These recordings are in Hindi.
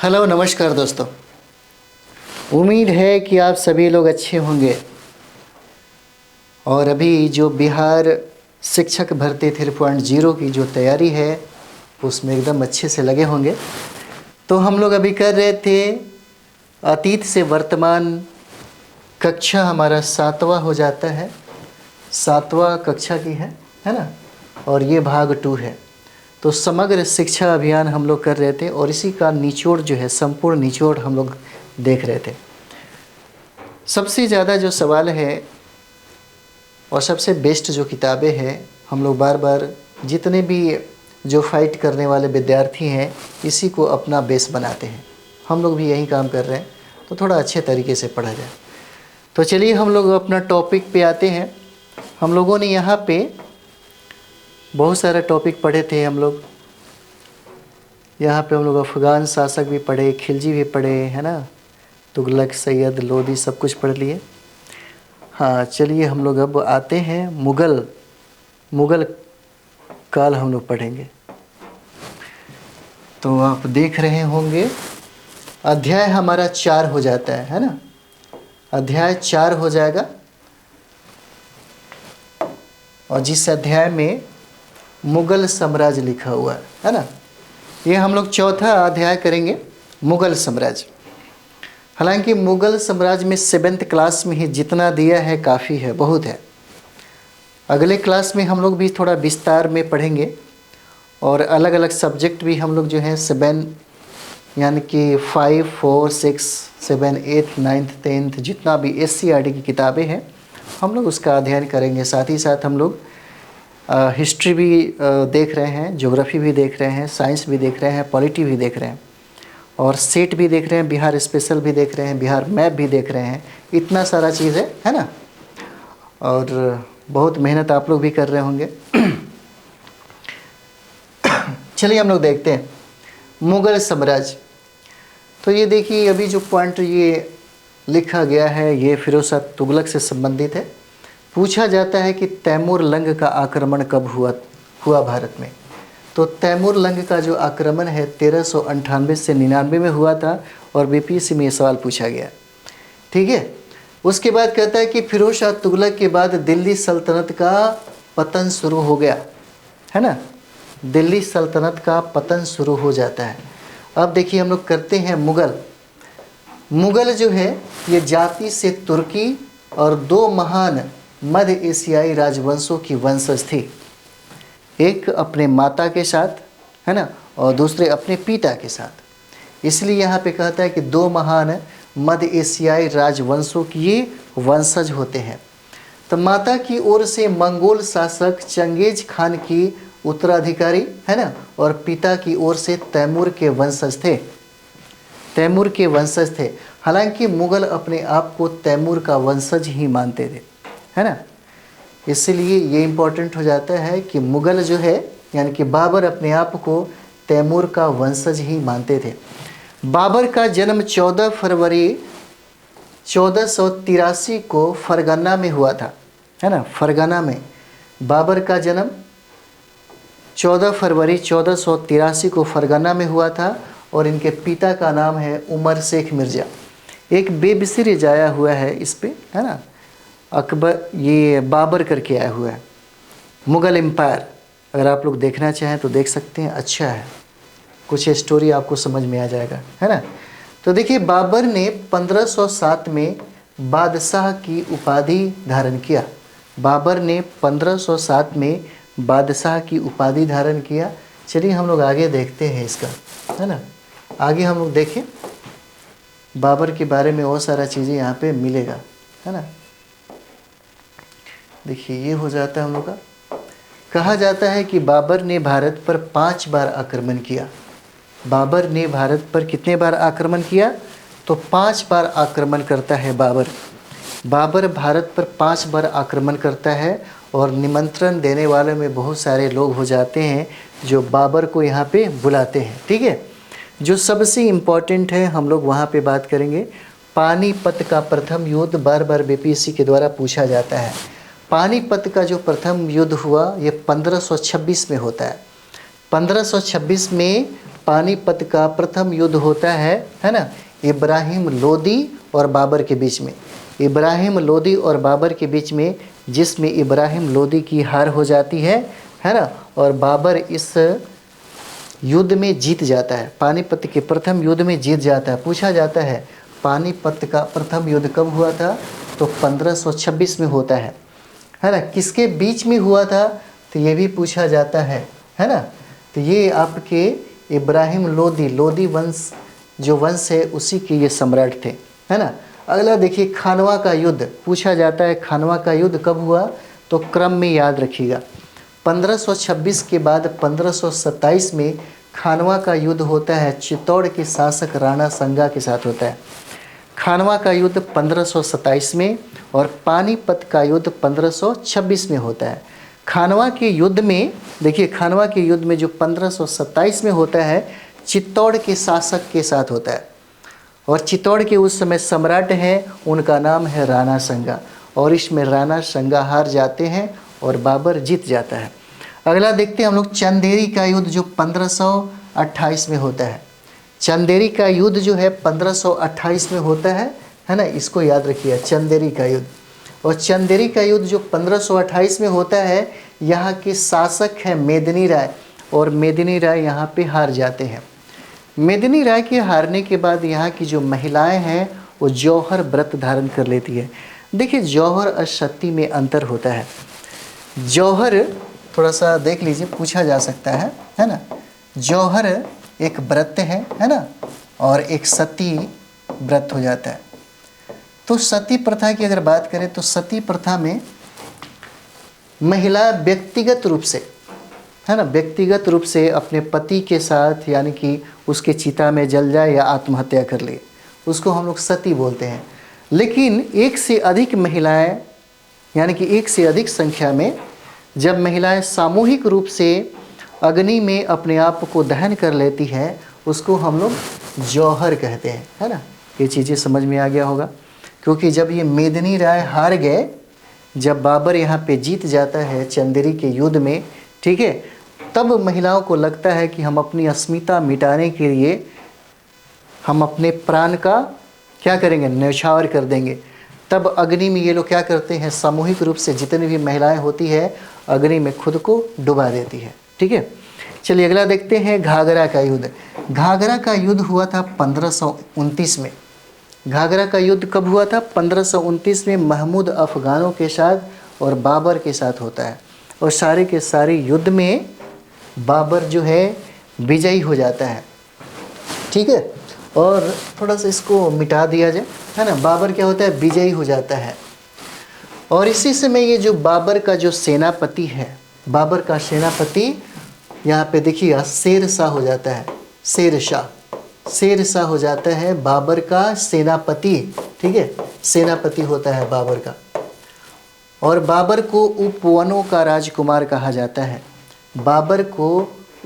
हेलो नमस्कार दोस्तों। उम्मीद है कि आप सभी लोग अच्छे होंगे और अभी जो बिहार शिक्षक भर्ती 3.0 की जो तैयारी है उसमें एकदम अच्छे से लगे होंगे। तो हम लोग अभी कर रहे थे अतीत से वर्तमान। कक्षा हमारा 7वां हो जाता है, 7वां कक्षा की है ना। और ये भाग 2 है। तो समग्र शिक्षा अभियान हम लोग कर रहे थे और इसी का निचोड़ जो है, संपूर्ण निचोड़ हम लोग देख रहे थे। सबसे ज़्यादा जो सवाल है और सबसे बेस्ट जो किताबें हैं, हम लोग बार बार जितने भी जो फाइट करने वाले विद्यार्थी हैं इसी को अपना बेस बनाते हैं। हम लोग भी यही काम कर रहे हैं, तो थोड़ा अच्छे तरीके से पढ़ा जाए। तो चलिए हम लोग अपना टॉपिक पे आते हैं। हम लोगों ने यहाँ पे बहुत सारे टॉपिक पढ़े थे। हम लोग यहाँ पे हम लोग अफ़गान शासक भी पढ़े, खिलजी भी पढ़े, है ना, तुगलक, सैयद, लोदी, सब कुछ पढ़ लिए। हाँ चलिए हम लोग अब आते हैं मुग़ल काल हम लोग पढ़ेंगे। तो आप देख रहे होंगे अध्याय हमारा 4 हो जाता है ना। अध्याय 4 हो जाएगा और जिस अध्याय में मुग़ल साम्राज्य लिखा हुआ है ना, ये हम लोग चौथा अध्याय करेंगे, मुग़ल साम्राज्य। हालांकि मुग़ल साम्राज्य में 7th क्लास में ही जितना दिया है काफ़ी है, बहुत है। अगले क्लास में हम लोग भी थोड़ा विस्तार में पढ़ेंगे और अलग अलग सब्जेक्ट भी हम लोग जो है 7 यानी कि 5, 4, 6, 7, 8, 9th 10th जितना भी SCRT की किताबें हैं हम लोग उसका अध्ययन करेंगे। साथ ही साथ हम लोग हिस्ट्री भी देख रहे हैं, ज्योग्राफी भी देख रहे हैं, साइंस भी देख रहे हैं, पॉलिटी भी देख रहे हैं और सेट भी देख रहे हैं, बिहार स्पेशल भी देख रहे हैं, बिहार मैप भी देख रहे हैं। इतना सारा चीज़ है ना। और बहुत मेहनत आप लोग भी कर रहे होंगे। चलिए हम लोग देखते हैं मुग़ल साम्राज्य। तो ये देखिए अभी जो पॉइंट ये लिखा गया है ये फिरोज शाह तुगलक से संबंधित है। पूछा जाता है कि तैमूर लंग का आक्रमण कब हुआ भारत में। तो तैमूर लंग का जो आक्रमण है 1398 से 99 में हुआ था और BPSC में ये सवाल पूछा गया, ठीक है। उसके बाद कहता है कि फिरोज शाह तुगलक के बाद दिल्ली सल्तनत का पतन शुरू हो गया, है ना। दिल्ली सल्तनत का पतन शुरू हो जाता है। अब देखिए हम लोग करते हैं मुग़ल जो है ये जाति से तुर्की और 2 महान मध्य एशियाई राजवंशों की वंशज थी। एक अपने माता के साथ, है ना, और दूसरे अपने पिता के साथ। इसलिए यहाँ पे कहता है कि 2 महान मध्य एशियाई राजवंशों की ये वंशज होते हैं। तो माता की ओर से मंगोल शासक चंगेज खान की उत्तराधिकारी, है ना, और पिता की ओर से तैमूर के वंशज थे। हालांकि मुग़ल अपने आप को तैमूर का वंशज ही मानते थे, है ना। इसलिए ये इम्पोर्टेंट हो जाता है कि मुग़ल जो है यानी कि बाबर अपने आप को तैमूर का वंशज ही मानते थे। बाबर का जन्म 14 फरवरी 1483 को फरगना में हुआ था, है ना। फरगना में बाबर का जन्म 14 फरवरी 1483 को फरगना में हुआ था और इनके पिता का नाम है उमर शेख मिर्ज़ा। एक बेबिसिर आया हुआ है इस पे, है ना, अकबर ये बाबर करके आया हुआ है। मुग़ल एम्पायर अगर आप लोग देखना चाहें तो देख सकते हैं, अच्छा है, कुछ स्टोरी आपको समझ में आ जाएगा, है ना। तो देखिए बाबर ने 1507 में बादशाह की उपाधि धारण किया। बाबर ने 1507 में बादशाह की उपाधि धारण किया। चलिए हम लोग आगे देखते हैं इसका, है ना। आगे हम लोग देखें बाबर के बारे में और सारा चीज़ें यहाँ पे मिलेगा, है ना। देखिए ये हो जाता है हम लोग का। कहा जाता है कि बाबर ने भारत पर 5 बार आक्रमण किया। बाबर ने भारत पर कितने बार आक्रमण किया? तो 5 बार आक्रमण करता है बाबर भारत पर 5 बार आक्रमण करता है और निमंत्रण देने वाले में बहुत सारे लोग हो जाते हैं जो बाबर को यहाँ पे बुलाते हैं, ठीक है। जो सबसे इम्पॉर्टेंट है हम लोग वहाँ पे बात करेंगे। पानीपत का प्रथम युद्ध बार बार BPSC के द्वारा पूछा जाता है। पानीपत का जो प्रथम युद्ध हुआ ये 1526 में होता है। 1526 में पानीपत का प्रथम युद्ध होता है ना, इब्राहिम लोदी और बाबर के बीच में। इब्राहिम लोदी और बाबर के बीच में, जिसमें इब्राहिम लोदी की हार हो जाती है ना, और बाबर इस युद्ध में जीत जाता है। पानीपत के प्रथम युद्ध में जीत जाता है। पूछा जाता है पानीपत का प्रथम युद्ध कब हुआ था, तो 1526 में होता है ना। किसके बीच में हुआ था, तो ये भी पूछा जाता है ना। तो ये आपके इब्राहिम लोदी वंश जो वंश है उसी के ये सम्राट थे, है ना। अगला देखिए खानवा का युद्ध पूछा जाता है। खानवा का युद्ध कब हुआ, तो क्रम में याद रखिएगा। 1526 के बाद 1527 में खानवा का युद्ध होता है, चित्तौड़ के शासक राणा संगा के साथ होता है। खानवा का युद्ध 1527 में और पानीपत का युद्ध 1526 में होता है। खानवा के युद्ध में देखिए, खानवा के युद्ध में जो 1527 में होता है, चित्तौड़ के शासक के साथ होता है, और चित्तौड़ के उस समय सम्राट हैं, उनका नाम है राणा संगा, और इसमें राणा संगा हार जाते हैं और बाबर जीत जाता है। अगला देखते हैं हम लोग चंदेरी का युद्ध जो 1528 में होता है। चंदेरी का युद्ध जो है 1528 में होता है ना, इसको याद रखिए, चंदेरी का युद्ध। और चंदेरी का युद्ध जो 1528 में होता है, यहाँ के शासक हैं मेदिनी राय, और मेदिनी राय यहाँ पे हार जाते हैं। मेदिनी राय के हारने के बाद यहाँ की जो महिलाएं हैं वो जौहर व्रत धारण कर लेती है। देखिए जौहर और सती में अंतर होता है। जौहर थोड़ा सा देख लीजिए, पूछा जा सकता है ना। जौहर एक व्रत है ना, और एक सती व्रत हो जाता है। तो सती प्रथा की अगर बात करें तो सती प्रथा में महिला व्यक्तिगत रूप से, है ना, व्यक्तिगत रूप से अपने पति के साथ, यानी कि उसके चिता में जल जाए या आत्महत्या कर ले, उसको हम लोग सती बोलते हैं। लेकिन एक से अधिक महिलाएं, यानी कि एक से अधिक संख्या में जब महिलाएं सामूहिक रूप से अग्नि में अपने आप को दहन कर लेती है, उसको हम लोग जौहर कहते हैं, है ना। ये चीज़ें समझ में आ गया होगा, क्योंकि जब ये मेदिनी राय हार गए, जब बाबर यहाँ पे जीत जाता है चंदेरी के युद्ध में, ठीक है, तब महिलाओं को लगता है कि हम अपनी अस्मिता मिटाने के लिए हम अपने प्राण का क्या करेंगे, न्यौछावर कर देंगे। तब अग्नि में ये लोग क्या करते हैं, सामूहिक रूप से जितनी भी महिलाएं होती है अग्नि में खुद को डुबा देती है, ठीक है। चलिए अगला देखते हैं घाघरा का युद्ध। घाघरा का युद्ध हुआ था 1529 में। घाघरा का युद्ध कब हुआ था, 1529 में महमूद अफगानों के साथ और बाबर के साथ होता है, और सारे के सारे युद्ध में बाबर जो है विजयी हो जाता है, ठीक है। और थोड़ा सा इसको मिटा दिया जाए, है ना। बाबर क्या होता है, विजयी हो जाता है। और इसी समय ये जो बाबर का जो सेनापति है, बाबर का सेनापति यहाँ पे देखिए शेर शाह हो जाता है। शेर शाह हो जाता है बाबर का सेनापति, ठीक है, सेनापति होता है बाबर का। और बाबर को उपवनों का राजकुमार कहा जाता है। बाबर को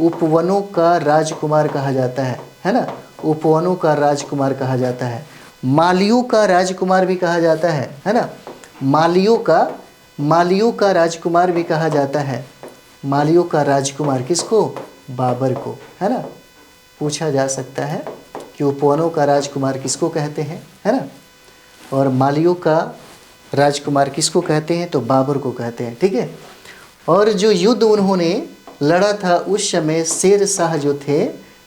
उपवनों का राजकुमार कहा जाता है ना। उपवनों का राजकुमार कहा जाता है। मालियों का राजकुमार भी कहा जाता है ना। मालियों का राजकुमार भी कहा जाता है। मालियों का राजकुमार किसको, बाबर को, है ना। पूछा जा सकता है कि उपवनों का राजकुमार किसको कहते हैं, है ना, और मालियों का राजकुमार किसको कहते हैं, तो बाबर को कहते हैं, ठीक है। और जो युद्ध उन्होंने लड़ा था उस समय शेर शाह जो थे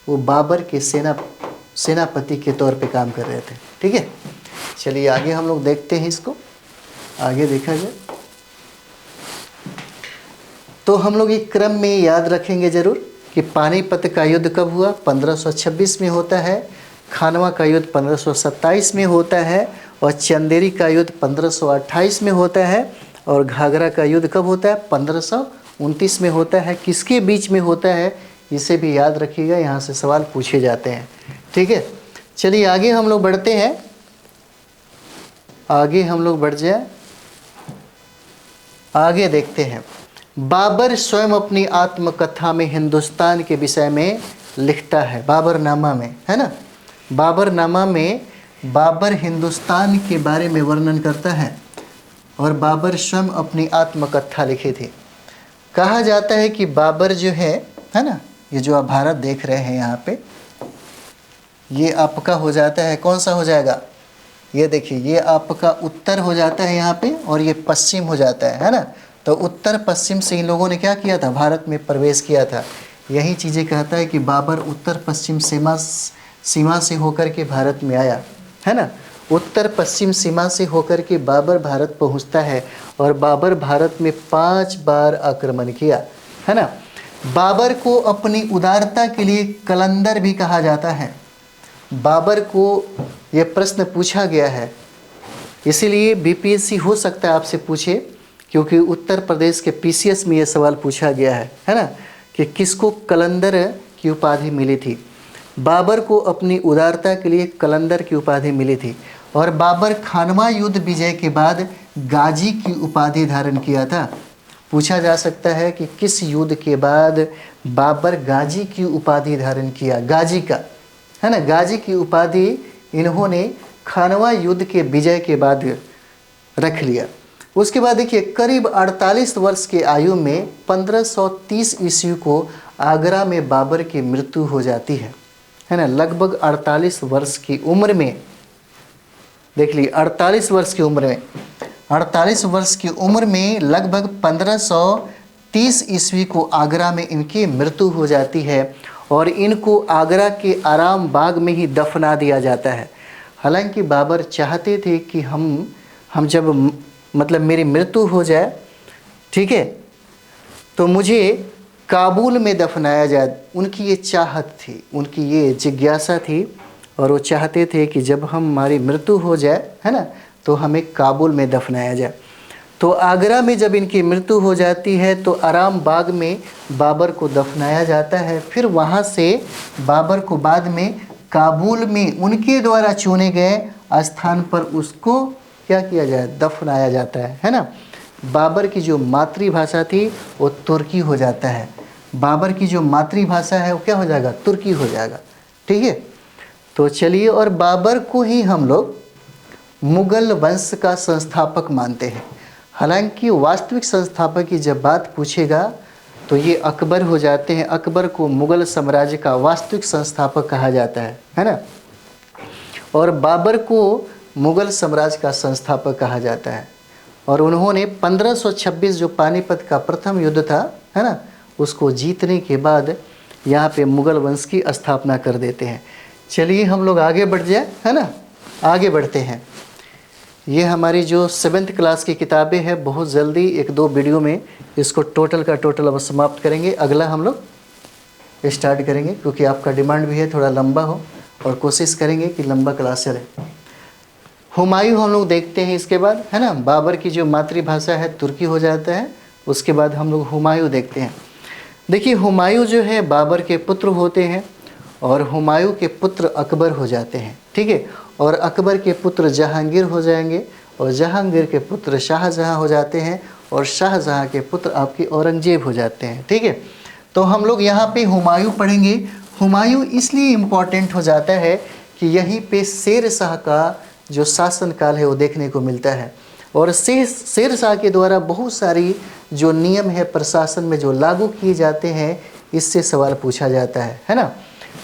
वो बाबर के सेनापति के तौर पे काम कर रहे थे, ठीक है। चलिए आगे हम लोग देखते हैं, इसको आगे देखा जाए तो हम लोग एक क्रम में याद रखेंगे जरूर कि पानीपत का युद्ध कब हुआ, 1526 में होता है। खानवा का युद्ध 1527 में होता है, और चंदेरी का युद्ध 1528 में होता है, और घाघरा का युद्ध कब होता है, 1529 में होता है। किसके बीच में होता है, इसे भी याद रखिएगा, यहाँ से सवाल पूछे जाते हैं, ठीक है। चलिए आगे हम लोग बढ़ते हैं, आगे हम लोग बढ़ जाए, आगे देखते हैं। बाबर स्वयं अपनी आत्मकथा में हिंदुस्तान के विषय में लिखता है, बाबरनामा में, है ना। बाबरनामा में बाबर हिंदुस्तान के बारे में वर्णन करता है, और बाबर स्वयं अपनी आत्मकथा लिखे थे। कहा जाता है कि बाबर जो है ना, ये जो आप भारत देख रहे हैं यहाँ पे, ये आपका हो जाता है, कौन सा हो जाएगा, ये देखिए ये आपका उत्तर हो जाता है यहाँ पे, और ये पश्चिम हो जाता है ना। तो उत्तर पश्चिम से इन लोगों ने क्या किया था, भारत में प्रवेश किया था। यही चीज़ें कहता है कि बाबर उत्तर पश्चिम सीमा से होकर के भारत में आया, है ना। उत्तर पश्चिम सीमा से होकर के बाबर भारत पहुंचता है, और बाबर भारत में 5 बार आक्रमण किया, है ना। बाबर को अपनी उदारता के लिए कलंदर भी कहा जाता है। बाबर को यह प्रश्न पूछा गया है, इसीलिए बीपीएससी हो सकता है आपसे पूछे, क्योंकि उत्तर प्रदेश के पीसीएस में यह सवाल पूछा गया है ना, कि किसको कलंदर की उपाधि मिली थी। बाबर को अपनी उदारता के लिए कलंदर की उपाधि मिली थी, और बाबर खानवा युद्ध विजय के बाद गाजी की उपाधि धारण किया था। पूछा जा सकता है कि किस युद्ध के बाद बाबर गाजी की उपाधि धारण किया, गाजी का, है ना, गाजी की उपाधि इन्होंने खानवा युद्ध के विजय के बाद रख लिया। उसके बाद देखिए करीब 48 वर्ष के आयु में 1530 ईस्वी को आगरा में बाबर की मृत्यु हो जाती है ना। लगभग 48 वर्ष की उम्र में, देख लीजिए 48 वर्ष की उम्र में, 48 वर्ष की उम्र में लगभग 1530 ईस्वी को आगरा में इनकी मृत्यु हो जाती है, और इनको आगरा के आराम बाग में ही दफना दिया जाता है। हालांकि बाबर चाहते थे कि हम जब मतलब मेरी मृत्यु हो जाए, ठीक है, तो मुझे काबुल में दफनाया जाए। उनकी ये चाहत थी, उनकी ये जिज्ञासा थी, और वो चाहते थे कि जब हमारी मृत्यु हो जाए, है ना, तो हमें काबुल में दफनाया जाए। तो आगरा में जब इनकी मृत्यु हो जाती है तो आराम बाग में बाबर को दफनाया जाता है। फिर वहाँ से बाबर को बाद में काबुल में उनके द्वारा चुने गए स्थान पर उसको क्या किया जाए, दफनाया जाता है ना। बाबर की जो मातृभाषा थी वो तुर्की हो जाता है। बाबर की जो मातृभाषा है वो क्या हो जाएगा, तुर्की हो जाएगा, ठीक है। तो चलिए, और बाबर को ही हम लोग मुगल वंश का संस्थापक मानते हैं। हालांकि वास्तविक संस्थापक की जब बात पूछेगा तो ये अकबर हो जाते हैं। अकबर को मुगल साम्राज्य का वास्तविक संस्थापक कहा जाता है ना। और बाबर को मुगल साम्राज्य का संस्थापक कहा जाता है। और उन्होंने 1526 जो पानीपत का प्रथम युद्ध था, है ना, उसको जीतने के बाद यहाँ पे मुगल वंश की स्थापना कर देते हैं। चलिए हम लोग आगे बढ़ जाए, है ना, आगे बढ़ते हैं। ये हमारी जो 7th क्लास की किताबें हैं, बहुत जल्दी 1-2 वीडियो में इसको टोटल का टोटल अब समाप्त करेंगे। अगला हम लोग स्टार्ट करेंगे, क्योंकि आपका डिमांड भी है थोड़ा लंबा हो, और कोशिश करेंगे कि लंबा क्लास चले। हुमायूं हम लोग देखते हैं इसके बाद, है ना। बाबर की जो मातृभाषा है तुर्की हो जाता है। उसके बाद हम लोग हुमायूं देखते हैं। देखिए हुमायूं जो है बाबर के पुत्र होते हैं, और हुमायूं के पुत्र अकबर हो जाते हैं, ठीक है। और अकबर के पुत्र जहांगीर हो जाएंगे, और जहांगीर के पुत्र शाहजहां हो जाते हैं, और शाहजहां के पुत्र आपके औरंगजेब हो जाते हैं, ठीक है। तो हम लोग यहाँ पे हुमायूं पढ़ेंगे। हुमायूं इसलिए इम्पॉर्टेंट हो जाता है कि यहीं पे शेर शाह का जो शासनकाल है वो देखने को मिलता है, और शेर शाह के द्वारा बहुत सारी जो नियम है प्रशासन में जो लागू किए जाते हैं, इससे सवाल पूछा जाता है ना।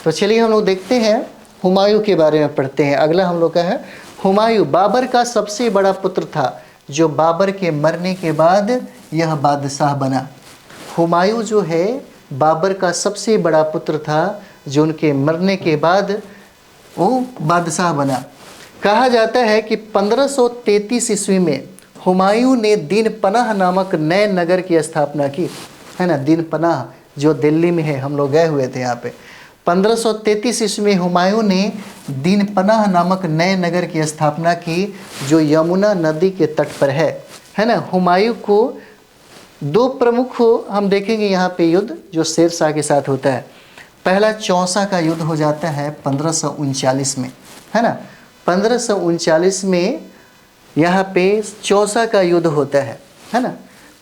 तो चलिए हम लोग देखते हैं, हुमायूं के बारे में पढ़ते हैं। अगला हम लोग का है हुमायूं। बाबर का सबसे बड़ा पुत्र था, जो बाबर के मरने के बाद यह बादशाह बना। हुमायूं जो है बाबर का सबसे बड़ा पुत्र था, जो उनके मरने के बाद वो बादशाह बना। कहा जाता है कि 1533 ईस्वी में हुमायूं ने दीन पनाह नामक नए नगर की स्थापना की, है ना। दीन पनाह जो दिल्ली में है, हम लोग गए हुए थे यहाँ पे। 1533 ईस्वी में हुमायूं ने दीन पनाह नामक नए नगर की स्थापना की, जो यमुना नदी के तट पर है ना। हुमायूं को 2 प्रमुख हम देखेंगे यहाँ पे युद्ध जो शेर शाह के साथ होता है। पहला चौसा का युद्ध हो जाता है 1539 में, है ना। 1539 में यहाँ पे चौसा का युद्ध होता है ना,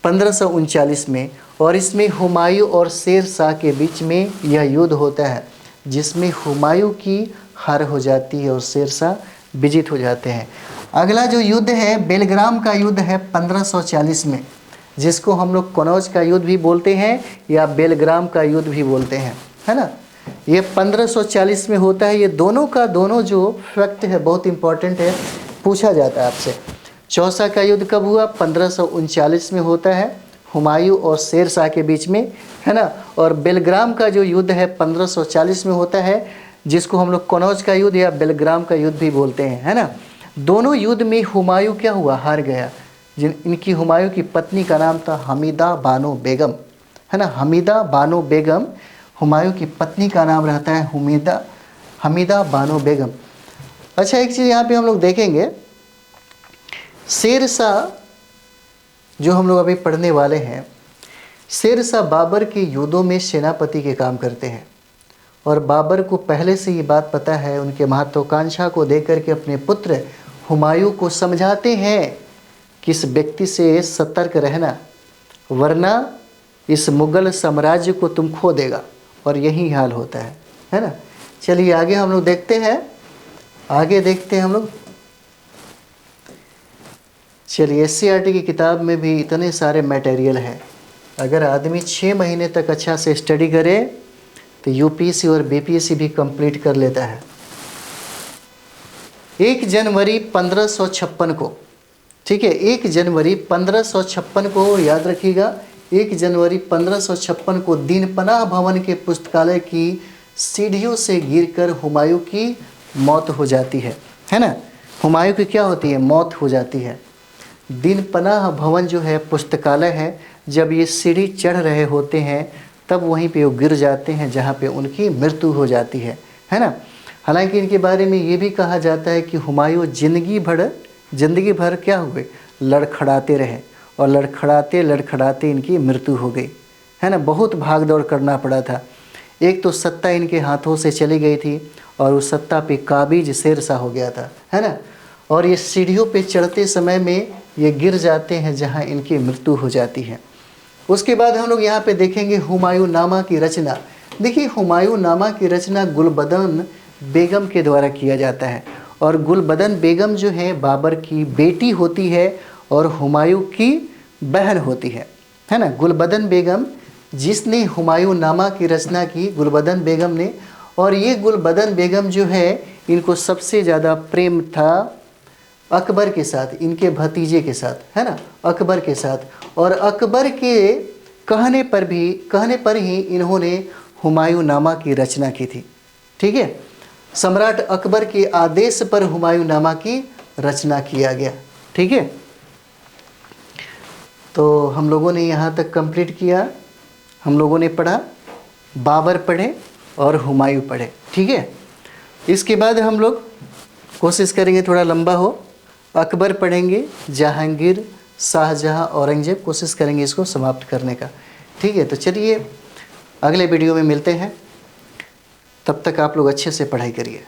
1539 में। और इसमें हुमायूं और शेर शाह के बीच में यह युद्ध होता है, जिसमें हुमायूं की हार हो जाती है और शेर शाह विजित हो जाते हैं। अगला जो युद्ध है बेलग्राम का युद्ध है 1540 में, जिसको हम लोग कनौज का युद्ध भी बोलते हैं या बेलग्राम का युद्ध भी बोलते हैं, है ना। ये 1540 में होता है। ये दोनों का दोनों जो फैक्ट है बहुत इंपॉर्टेंट है, पूछा जाता है आपसे। चौसा का युद्ध कब हुआ? 1539 में होता है, हुमायूं और शेर शाह के बीच में, है ना। और बेलग्राम का जो युद्ध है 1540 में होता है, जिसको हम लोग कनौज का युद्ध या बेलग्राम का युद्ध भी बोलते हैं, है ना। दोनों युद्ध में हुमायूं क्या हुआ? हार गया। इनकी हुमायूं की पत्नी का नाम था हमीदा बानो बेगम, है ना। हमीदा बानो बेगम हुमायूं की पत्नी का नाम रहता है हमीदा बानो बेगम। अच्छा, एक चीज़ यहाँ पे हम लोग देखेंगे, शेर शाह जो हम लोग अभी पढ़ने वाले हैं, शेर शाह बाबर के युद्धों में सेनापति के काम करते हैं। और बाबर को पहले से ये बात पता है, उनके महत्वाकांक्षा को देकर के अपने पुत्र हुमायूं को समझाते हैं कि इस व्यक्ति से सतर्क रहना, वरना इस मुगल साम्राज्य को तुम खो देगा। और यही हाल होता है ना। चलिए आगे हम लोग देखते हैं, आगे देखते हैं हम लोग। चलिए, SCERT की किताब में भी इतने सारे मटेरियल हैं। अगर आदमी 6 महीने तक अच्छा से स्टडी करे तो UPSC और BPSC भी कंप्लीट कर लेता है। 1 जनवरी 1556 को, ठीक है, 1 जनवरी 1556 को याद रखिएगा। 1 जनवरी 1556 को दीनपनाह भवन के पुस्तकालय की सीढ़ियों से गिरकर हुमायूं की मौत हो जाती है ना। हुमायूं की क्या होती है? मौत हो जाती है। दीनपनाह भवन जो है पुस्तकालय है, जब ये सीढ़ी चढ़ रहे होते हैं तब वहीं पे वो गिर जाते हैं, जहाँ पे उनकी मृत्यु हो जाती है ना। हालांकि इनके बारे में ये भी कहा जाता है कि हुमायूं जिंदगी भर क्या हुए? लड़खड़ाते रहे, और लड़खड़ाते इनकी मृत्यु हो गई, है ना। बहुत भाग दौड़ करना पड़ा था। एक तो सत्ता इनके हाथों से चली गई थी, और उस सत्ता पे काबिज शेर शाह हो गया था, है ना। और ये सीढ़ियों पे चढ़ते समय में ये गिर जाते हैं, जहाँ इनकी मृत्यु हो जाती है। उसके बाद हम लोग यहाँ पे देखेंगे हुमायूं नामा की रचना। देखिए, हुमायूं नामा की रचना गुलबदन बेगम के द्वारा किया जाता है। और गुलबदन बेगम जो है बाबर की बेटी होती है और हुमायूं की बहन होती है ना। गुलबदन बेगम जिसने हुमायूं नामा की रचना की, गुलबदन बेगम ने। और ये गुलबदन बेगम जो है, इनको सबसे ज़्यादा प्रेम था अकबर के साथ, इनके भतीजे के साथ, है ना, अकबर के साथ। और अकबर के कहने पर ही इन्होंने हुमायूं नामा की रचना की थी, ठीक है। सम्राट अकबर के आदेश पर हुमायूं नामा की रचना किया गया, ठीक है। तो हम लोगों ने यहाँ तक कंप्लीट किया। हम लोगों ने पढ़ा, बाबर पढ़े और हुमायूं पढ़े, ठीक है। इसके बाद हम लोग कोशिश करेंगे थोड़ा लंबा हो, अकबर पढ़ेंगे, जहांगीर, शाहजहां, औरंगजेब, कोशिश करेंगे इसको समाप्त करने का, ठीक है। तो चलिए अगले वीडियो में मिलते हैं, तब तक आप लोग अच्छे से पढ़ाई करिए।